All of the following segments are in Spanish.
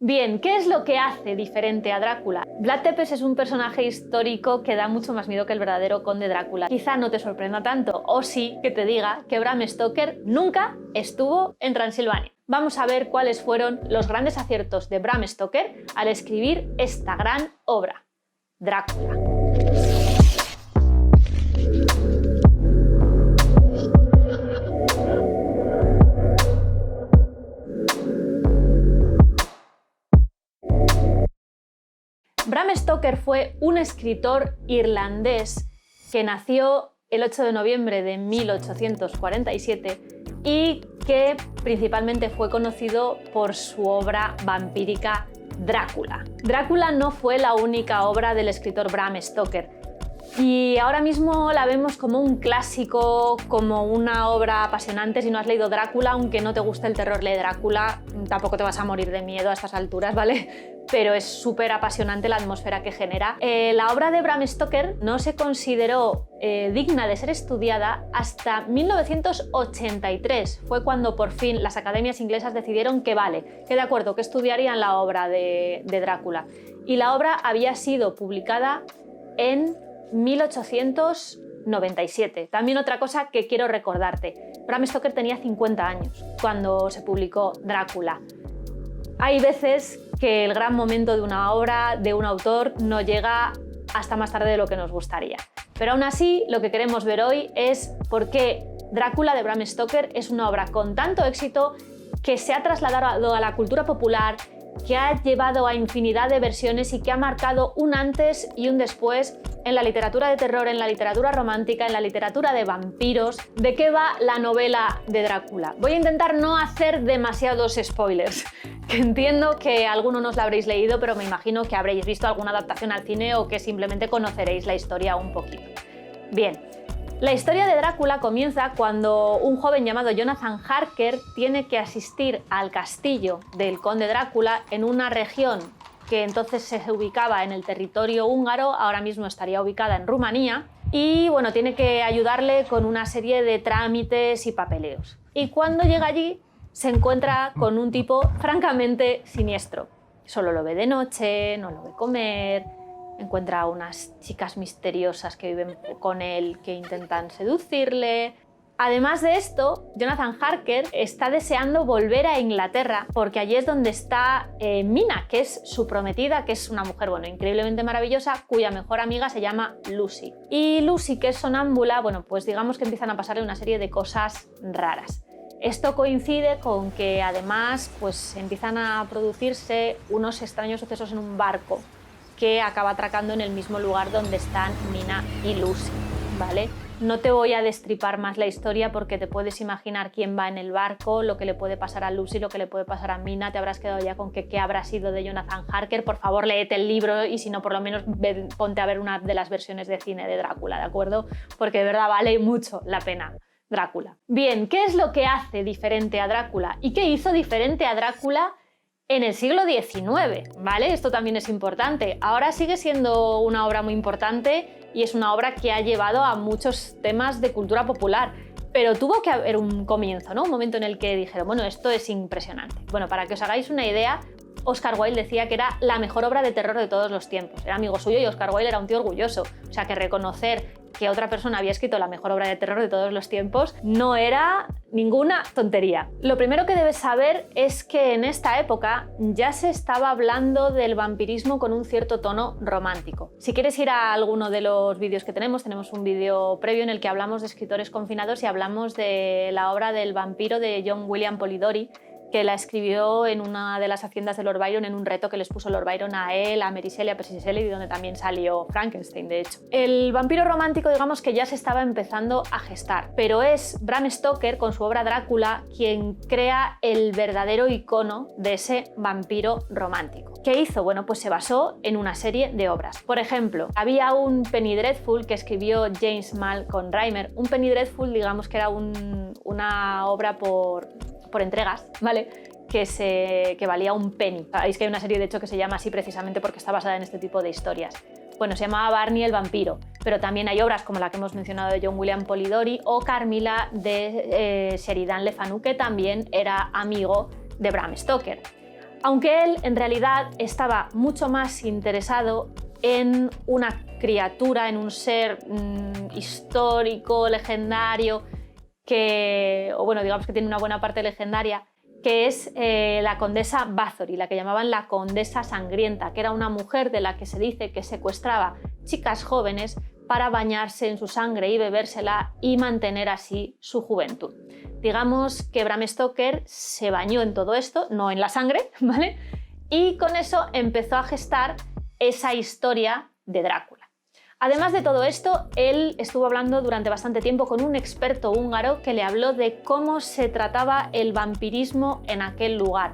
Bien, ¿qué es lo que hace diferente a Drácula? Vlad Tepes es un personaje histórico que da mucho más miedo que el verdadero conde Drácula. Quizá no te sorprenda tanto, o sí que te diga que Bram Stoker nunca estuvo en Transilvania. Vamos a ver cuáles fueron los grandes aciertos de Bram Stoker al escribir esta gran obra, Drácula. Bram Stoker fue un escritor irlandés que nació el 8 de noviembre de 1847 y que principalmente fue conocido por su obra vampírica Drácula. Drácula no fue la única obra del escritor Bram Stoker y ahora mismo la vemos como un clásico, como una obra apasionante. Si no has leído Drácula, aunque no te guste el terror, lee Drácula, tampoco te vas a morir de miedo a estas alturas, ¿vale? Pero es súper apasionante la atmósfera que genera. La obra de Bram Stoker no se consideró digna de ser estudiada hasta 1983. Fue cuando por fin las academias inglesas decidieron que vale, que de acuerdo, que estudiarían la obra de Drácula. Y la obra había sido publicada en 1897. También otra cosa que quiero recordarte. Bram Stoker tenía 50 años cuando se publicó Drácula. Hay veces que el gran momento de una obra, de un autor, no llega hasta más tarde de lo que nos gustaría. Pero aún así, lo que queremos ver hoy es por qué Drácula de Bram Stoker es una obra con tanto éxito que se ha trasladado a la cultura popular, que ha llevado a infinidad de versiones y que ha marcado un antes y un después en la literatura de terror, en la literatura romántica, en la literatura de vampiros. ¿De qué va la novela de Drácula? Voy a intentar no hacer demasiados spoilers, que entiendo que alguno no os la habréis leído, pero me imagino que habréis visto alguna adaptación al cine o que simplemente conoceréis la historia un poquito. Bien. La historia de Drácula comienza cuando un joven llamado Jonathan Harker tiene que asistir al castillo del conde Drácula en una región que entonces se ubicaba en el territorio húngaro, ahora mismo estaría ubicada en Rumanía, y bueno, tiene que ayudarle con una serie de trámites y papeleos. Y cuando llega allí se encuentra con un tipo francamente siniestro. Solo lo ve de noche, no lo ve comer. Encuentra a unas chicas misteriosas que viven con él, que intentan seducirle. Además de esto, Jonathan Harker está deseando volver a Inglaterra porque allí es donde está Mina, que es su prometida, que es una mujer, bueno, increíblemente maravillosa, cuya mejor amiga se llama Lucy. Y Lucy, que es sonámbula, bueno, pues digamos que empiezan a pasarle una serie de cosas raras. Esto coincide con que además pues empiezan a producirse unos extraños sucesos en un barco que acaba atracando en el mismo lugar donde están Mina y Lucy, ¿vale? No te voy a destripar más la historia porque te puedes imaginar quién va en el barco, lo que le puede pasar a Lucy, lo que le puede pasar a Mina. Te habrás quedado ya con que qué habrá sido de Jonathan Harker. Por favor, léete el libro y si no, por lo menos ponte a ver una de las versiones de cine de Drácula, ¿de acuerdo? Porque de verdad vale mucho la pena Drácula. Bien, ¿qué es lo que hace diferente a Drácula? ¿Y qué hizo diferente a Drácula en el siglo XIX, ¿vale? Esto también es importante. Ahora sigue siendo una obra muy importante y es una obra que ha llevado a muchos temas de cultura popular, pero tuvo que haber un comienzo, ¿no? Un momento en el que dijeron, bueno, esto es impresionante. Bueno, para que os hagáis una idea, Oscar Wilde decía que era la mejor obra de terror de todos los tiempos. Era amigo suyo y Oscar Wilde era un tío orgulloso. O sea, que reconocer que otra persona había escrito la mejor obra de terror de todos los tiempos no era ninguna tontería. Lo primero que debes saber es que en esta época ya se estaba hablando del vampirismo con un cierto tono romántico. Si quieres ir a alguno de los vídeos que tenemos un vídeo previo en el que hablamos de escritores confinados y hablamos de la obra del vampiro de John William Polidori, que la escribió en una de las haciendas de Lord Byron, en un reto que les puso Lord Byron a él, a Mary Shelley, a Percy Shelley, y donde también salió Frankenstein, de hecho. El vampiro romántico, digamos que ya se estaba empezando a gestar, pero es Bram Stoker, con su obra Drácula, quien crea el verdadero icono de ese vampiro romántico. ¿Qué hizo? Bueno, pues se basó en una serie de obras. Por ejemplo, había un Penny Dreadful que escribió James Malcolm Rymer. Un Penny Dreadful, digamos que era una obra por entregas, ¿vale? Que valía un penny. Sabéis que hay una serie de hecho que se llama así precisamente porque está basada en este tipo de historias. Bueno, se llamaba Barney el vampiro, pero también hay obras como la que hemos mencionado de John William Polidori o Carmilla de Sheridan Le Fanu, que también era amigo de Bram Stoker. Aunque él en realidad estaba mucho más interesado en una criatura, en un ser histórico, legendario, o bueno, digamos que tiene una buena parte legendaria, que es la condesa Bathory, la que llamaban la condesa sangrienta, que era una mujer de la que se dice que secuestraba chicas jóvenes para bañarse en su sangre y bebérsela y mantener así su juventud. Digamos que Bram Stoker se bañó en todo esto, no en la sangre, ¿vale? Y con eso empezó a gestar esa historia de Drácula. Además de todo esto, él estuvo hablando durante bastante tiempo con un experto húngaro que le habló de cómo se trataba el vampirismo en aquel lugar,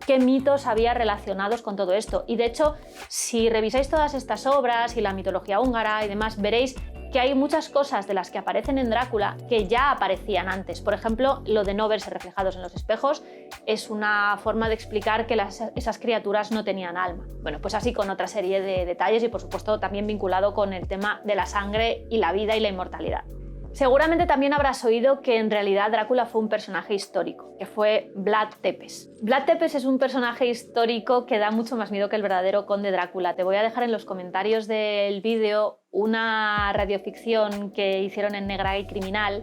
qué mitos había relacionados con todo esto. Y de hecho, si revisáis todas estas obras y la mitología húngara y demás, veréis que hay muchas cosas de las que aparecen en Drácula que ya aparecían antes. Por ejemplo, lo de no verse reflejados en los espejos es una forma de explicar que esas criaturas no tenían alma. Bueno, pues así con otra serie de detalles y por supuesto también vinculado con el tema de la sangre y la vida y la inmortalidad. Seguramente también habrás oído que en realidad Drácula fue un personaje histórico, que fue Vlad Tepes. Vlad Tepes es un personaje histórico que da mucho más miedo que el verdadero conde Drácula. Te voy a dejar en los comentarios del vídeo una radioficción que hicieron en Negra y Criminal,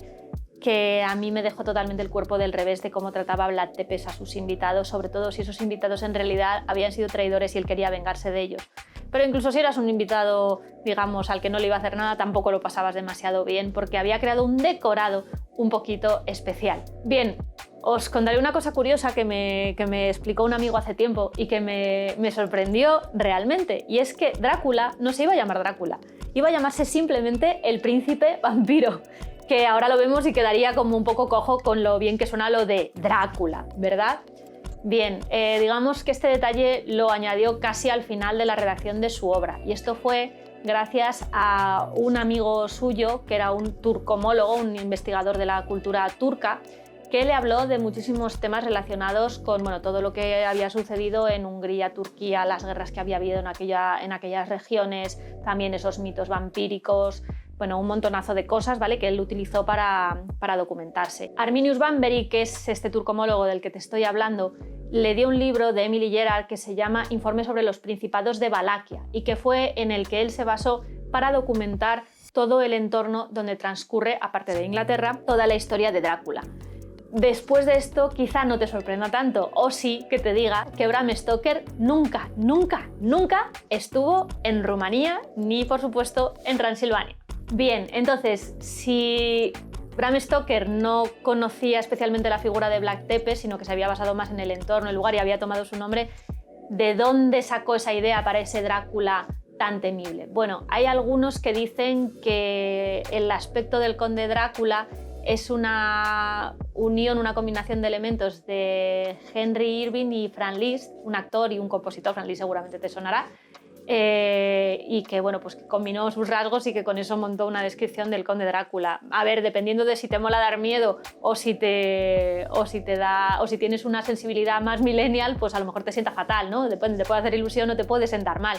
que a mí me dejó totalmente el cuerpo del revés de cómo trataba Vlad Tepes a sus invitados, sobre todo si esos invitados en realidad habían sido traidores y él quería vengarse de ellos. Pero incluso si eras un invitado, digamos, al que no le iba a hacer nada, tampoco lo pasabas demasiado bien porque había creado un decorado un poquito especial. Bien, os contaré una cosa curiosa que me explicó un amigo hace tiempo y que me sorprendió realmente, y es que Drácula no se iba a llamar Drácula, iba a llamarse simplemente el príncipe vampiro, que ahora lo vemos y quedaría como un poco cojo con lo bien que suena lo de Drácula, ¿verdad? Bien, digamos que este detalle lo añadió casi al final de la redacción de su obra, y esto fue gracias a un amigo suyo que era un turcomólogo, un investigador de la cultura turca, que le habló de muchísimos temas relacionados con todo lo que había sucedido en Hungría, Turquía, las guerras que había habido en aquellas regiones, también esos mitos vampíricos, un montonazo de cosas, ¿vale?, que él utilizó para documentarse. Arminius Banbury, que es este turcomólogo del que te estoy hablando, le dio un libro de Emily Gerard que se llama Informe sobre los Principados de Valaquia y que fue en el que él se basó para documentar todo el entorno donde transcurre, aparte de Inglaterra, toda la historia de Drácula. Después de esto, quizá no te sorprenda tanto, o sí que te diga que Bram Stoker nunca estuvo en Rumanía ni, por supuesto, en Transilvania. Bien, entonces, si Bram Stoker no conocía especialmente la figura de Vlad Tepes, sino que se había basado más en el entorno, el lugar y había tomado su nombre, ¿de dónde sacó esa idea para ese Drácula tan temible? Bueno, hay algunos que dicen que el aspecto del conde Drácula es una unión, una combinación de elementos de Henry Irving y Franz Liszt, un actor y un compositor. Franz Liszt seguramente te sonará, y que pues que combinó sus rasgos y que con eso montó una descripción del conde Drácula. A ver, dependiendo de si te mola dar miedo o si tienes una sensibilidad más millennial, pues a lo mejor te sienta fatal, ¿no? Te puede hacer ilusión o te puede sentar mal.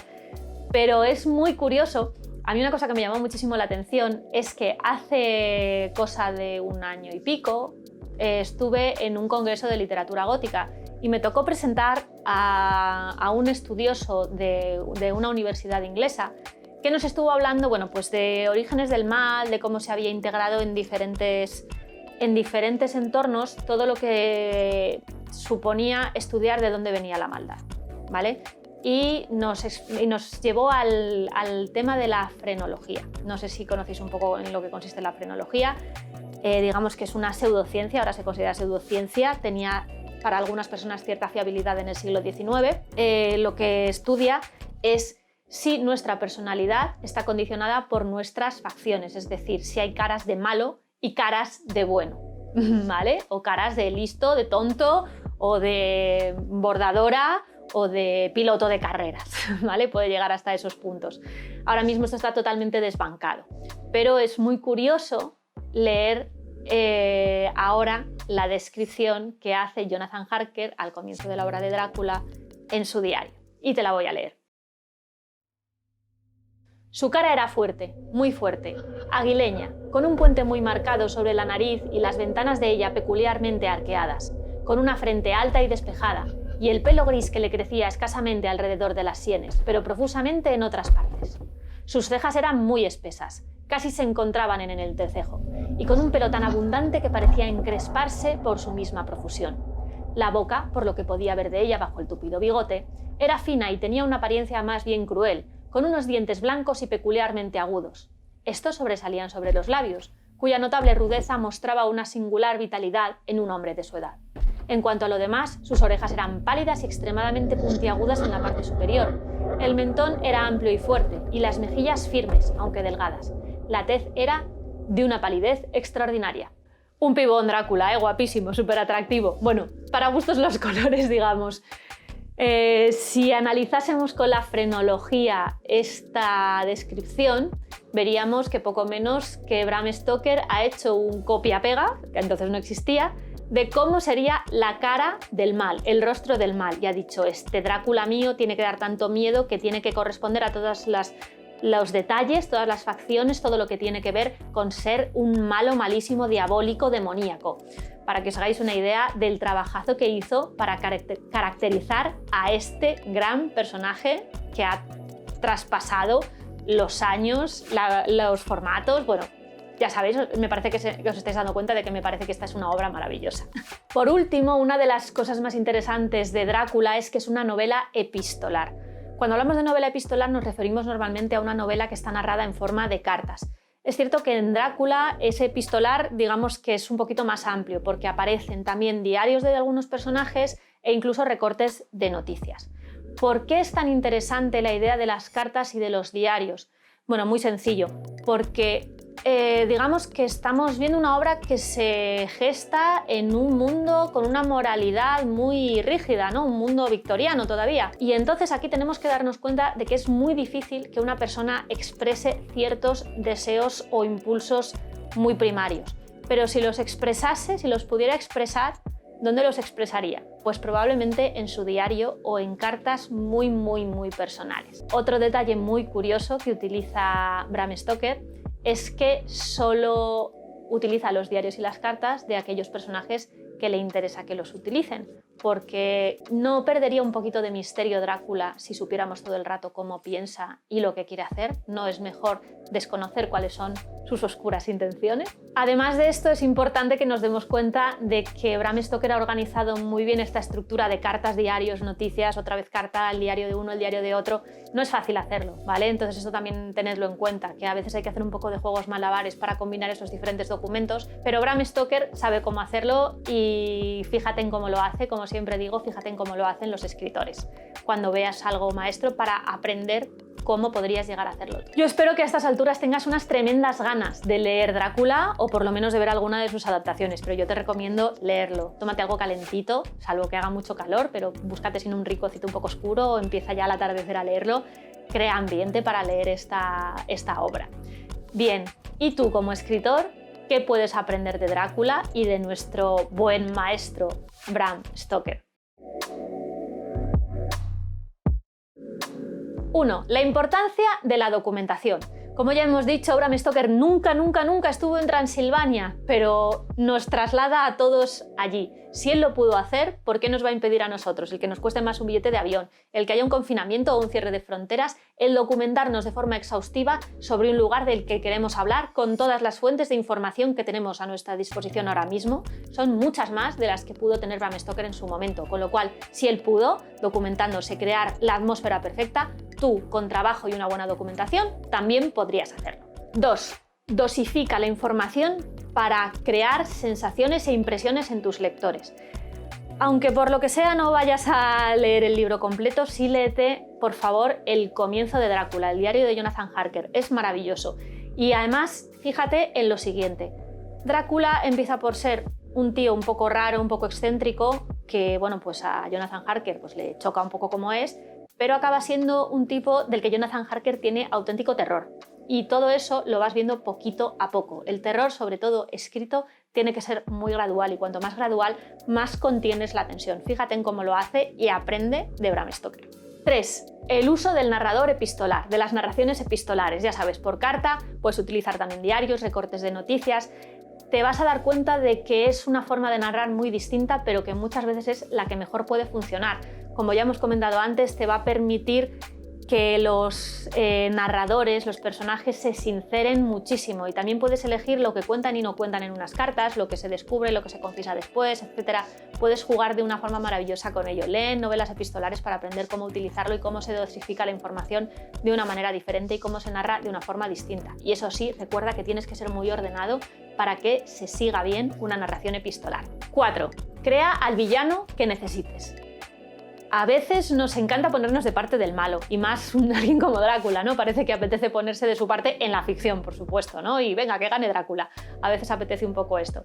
Pero es muy curioso. A mí una cosa que me llamó muchísimo la atención es que hace cosa de un año y pico estuve en un congreso de literatura gótica y me tocó presentar a un estudioso de una universidad inglesa que nos estuvo hablando de orígenes del mal, de cómo se había integrado en diferentes entornos todo lo que suponía estudiar de dónde venía la maldad, ¿vale? Y nos llevó al tema de la frenología. No sé si conocéis un poco en lo que consiste la frenología. Digamos que es una pseudociencia, ahora se considera pseudociencia, tenía para algunas personas cierta fiabilidad en el siglo XIX. Lo que estudia es si nuestra personalidad está condicionada por nuestras facciones, es decir, si hay caras de malo y caras de bueno, ¿vale? O caras de listo, de tonto, o de bordadora, o de piloto de carreras, ¿vale? Puede llegar hasta esos puntos. Ahora mismo esto está totalmente desbancado, pero es muy curioso leer ahora la descripción que hace Jonathan Harker al comienzo de la obra de Drácula en su diario, y te la voy a leer. Su cara era fuerte, muy fuerte, aguileña, con un puente muy marcado sobre la nariz y las ventanas de ella peculiarmente arqueadas, con una frente alta y despejada, y el pelo gris que le crecía escasamente alrededor de las sienes, pero profusamente en otras partes. Sus cejas eran muy espesas, casi se encontraban en el entrecejo, y con un pelo tan abundante que parecía encresparse por su misma profusión. La boca, por lo que podía ver de ella bajo el tupido bigote, era fina y tenía una apariencia más bien cruel, con unos dientes blancos y peculiarmente agudos. Estos sobresalían sobre los labios, cuya notable rudeza mostraba una singular vitalidad en un hombre de su edad. En cuanto a lo demás, sus orejas eran pálidas y extremadamente puntiagudas en la parte superior. El mentón era amplio y fuerte, y las mejillas firmes, aunque delgadas. La tez era de una palidez extraordinaria. Un pibón Drácula, guapísimo, súper atractivo. Bueno, para gustos los colores, digamos. Si analizásemos con la frenología esta descripción, veríamos que poco menos que Bram Stoker ha hecho un copia-pega, que entonces no existía, de cómo sería la cara del mal, el rostro del mal. Y ha dicho, este Drácula mío tiene que dar tanto miedo que tiene que corresponder a todos los detalles, todas las facciones, todo lo que tiene que ver con ser un malo, malísimo, diabólico, demoníaco. Para que os hagáis una idea del trabajazo que hizo para caracterizar a este gran personaje que ha traspasado los años, los formatos, bueno, ya sabéis, me parece que os estáis dando cuenta de que me parece que esta es una obra maravillosa. Por último, una de las cosas más interesantes de Drácula es que es una novela epistolar. Cuando hablamos de novela epistolar nos referimos normalmente a una novela que está narrada en forma de cartas. Es cierto que en Drácula ese epistolar, digamos que es un poquito más amplio, porque aparecen también diarios de algunos personajes e incluso recortes de noticias. ¿Por qué es tan interesante la idea de las cartas y de los diarios? Bueno, muy sencillo, porque digamos que estamos viendo una obra que se gesta en un mundo con una moralidad muy rígida, ¿no? Un mundo victoriano todavía. Y entonces aquí tenemos que darnos cuenta de que es muy difícil que una persona exprese ciertos deseos o impulsos muy primarios. Pero si los expresase, si los pudiera expresar, ¿dónde los expresaría? Pues probablemente en su diario o en cartas muy, muy, muy personales. Otro detalle muy curioso que utiliza Bram Stoker es que solo utiliza los diarios y las cartas de aquellos personajes que le interesa que los utilicen, porque no perdería un poquito de misterio Drácula si supiéramos todo el rato cómo piensa y lo que quiere hacer. ¿No es mejor desconocer cuáles son sus oscuras intenciones? Además de esto, es importante que nos demos cuenta de que Bram Stoker ha organizado muy bien esta estructura de cartas, diarios, noticias, otra vez carta, el diario de uno, el diario de otro. No es fácil hacerlo, ¿vale? Entonces esto también tenedlo en cuenta, que a veces hay que hacer un poco de juegos malabares para combinar esos diferentes documentos, pero Bram Stoker sabe cómo hacerlo y fíjate en cómo lo hace, como siempre digo, fíjate en cómo lo hacen los escritores. Cuando veas algo maestro para aprender cómo podrías llegar a hacerlo. Yo espero que a estas alturas tengas unas tremendas ganas de leer Drácula o por lo menos de ver alguna de sus adaptaciones, pero yo te recomiendo leerlo. Tómate algo calentito, salvo que haga mucho calor, pero búscate sin un ricocito un poco oscuro o empieza ya al atardecer a leerlo. Crea ambiente para leer esta obra. Bien, ¿y tú como escritor qué puedes aprender de Drácula y de nuestro buen maestro Bram Stoker? 1. La importancia de la documentación. Como ya hemos dicho, Bram Stoker nunca estuvo en Transilvania, pero nos traslada a todos allí. Si él lo pudo hacer, ¿por qué nos va a impedir a nosotros? El que nos cueste más un billete de avión, el que haya un confinamiento o un cierre de fronteras, el documentarnos de forma exhaustiva sobre un lugar del que queremos hablar con todas las fuentes de información que tenemos a nuestra disposición ahora mismo. Son muchas más de las que pudo tener Bram Stoker en su momento, con lo cual, si él pudo, documentándose, crear la atmósfera perfecta, tú, con trabajo y una buena documentación, también podrías hacerlo. 2. Dosifica la información para crear sensaciones e impresiones en tus lectores. Aunque por lo que sea no vayas a leer el libro completo, sí léete, por favor, el comienzo de Drácula, el diario de Jonathan Harker. Es maravilloso. Y además, fíjate en lo siguiente. Drácula empieza por ser un tío un poco raro, un poco excéntrico, que bueno, pues a Jonathan Harker pues, le choca un poco como es, pero acaba siendo un tipo del que Jonathan Harker tiene auténtico terror. Y todo eso lo vas viendo poquito a poco. El terror, sobre todo escrito, tiene que ser muy gradual y cuanto más gradual, más contienes la tensión. Fíjate en cómo lo hace y aprende de Bram Stoker. 3. El uso del narrador epistolar, de las narraciones epistolares. Ya sabes, por carta, puedes utilizar también diarios, recortes de noticias. te vas a dar cuenta de que es una forma de narrar muy distinta, pero que muchas veces es la que mejor puede funcionar. Como ya hemos comentado antes, te va a permitir que los narradores, los personajes se sinceren muchísimo, y también puedes elegir lo que cuentan y no cuentan en unas cartas, lo que se descubre, lo que se confiesa después, etc. Puedes jugar de una forma maravillosa con ello. Leen novelas epistolares para aprender cómo utilizarlo y cómo se dosifica la información de una manera diferente y cómo se narra de una forma distinta. Y eso sí, recuerda que tienes que ser muy ordenado para que se siga bien una narración epistolar. 4. Crea al villano que necesites. A veces nos encanta ponernos de parte del malo, y más alguien como Drácula, ¿no? Parece que apetece ponerse de su parte en la ficción, por supuesto, ¿no? Y venga, que gane Drácula. A veces apetece un poco esto.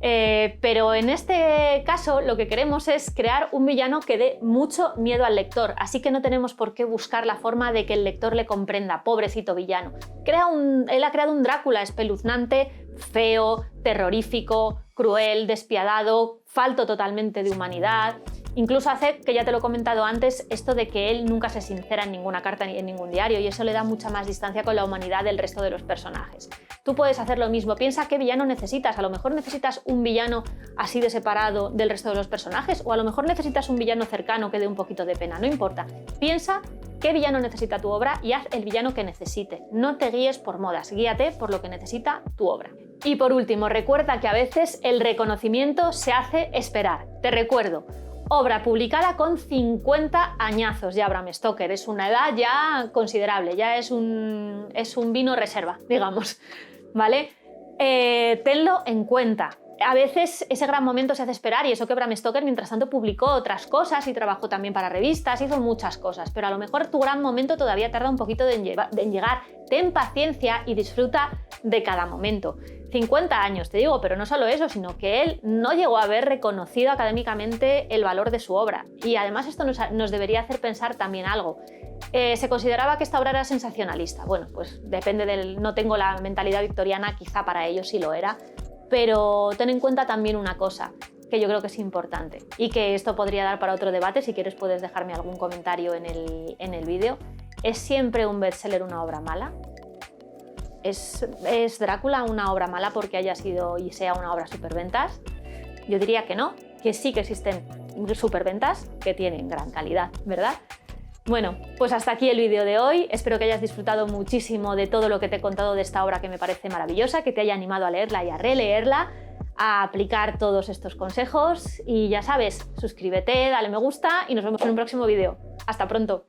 Pero en este caso lo que queremos es crear un villano que dé mucho miedo al lector, así que no tenemos por qué buscar la forma de que el lector le comprenda, pobrecito villano. Él ha creado un Drácula espeluznante, feo, terrorífico, cruel, despiadado, falto totalmente de humanidad. Incluso hace, que ya te lo he comentado antes, esto de que él nunca se sincera en ninguna carta ni en ningún diario, y eso le da mucha más distancia con la humanidad del resto de los personajes. Tú puedes hacer lo mismo, piensa qué villano necesitas. A lo mejor necesitas un villano así de separado del resto de los personajes, o a lo mejor necesitas un villano cercano que dé un poquito de pena, no importa. Piensa qué villano necesita tu obra y haz el villano que necesite. No te guíes por modas, guíate por lo que necesita tu obra. Y por último, recuerda que a veces el reconocimiento se hace esperar. Te recuerdo, obra publicada con 50 añazos ya Bram Stoker, es una edad ya considerable, ya es un vino reserva, digamos, ¿vale? Tenlo en cuenta. A veces ese gran momento se hace esperar, y eso que Bram Stoker mientras tanto publicó otras cosas y trabajó también para revistas, hizo muchas cosas, pero a lo mejor tu gran momento todavía tarda un poquito en llegar. Ten paciencia y disfruta de cada momento. 50 años, te digo, pero no solo eso, sino que él no llegó a haber reconocido académicamente el valor de su obra. Y además esto nos debería hacer pensar también algo. Se consideraba que esta obra era sensacionalista. Bueno, pues depende no tengo la mentalidad victoriana, quizá para ellos sí lo era, pero ten en cuenta también una cosa que yo creo que es importante y que esto podría dar para otro debate. Si quieres puedes dejarme algún comentario en el vídeo. ¿Es siempre un bestseller una obra mala? ¿Es Drácula una obra mala porque haya sido y sea una obra superventas? Yo diría que no, que sí que existen superventas que tienen gran calidad, ¿verdad? Bueno, pues hasta aquí el vídeo de hoy. Espero que hayas disfrutado muchísimo de todo lo que te he contado de esta obra que me parece maravillosa, que te haya animado a leerla y a releerla, a aplicar todos estos consejos. Y ya sabes, suscríbete, dale me gusta y nos vemos en un próximo vídeo. ¡Hasta pronto!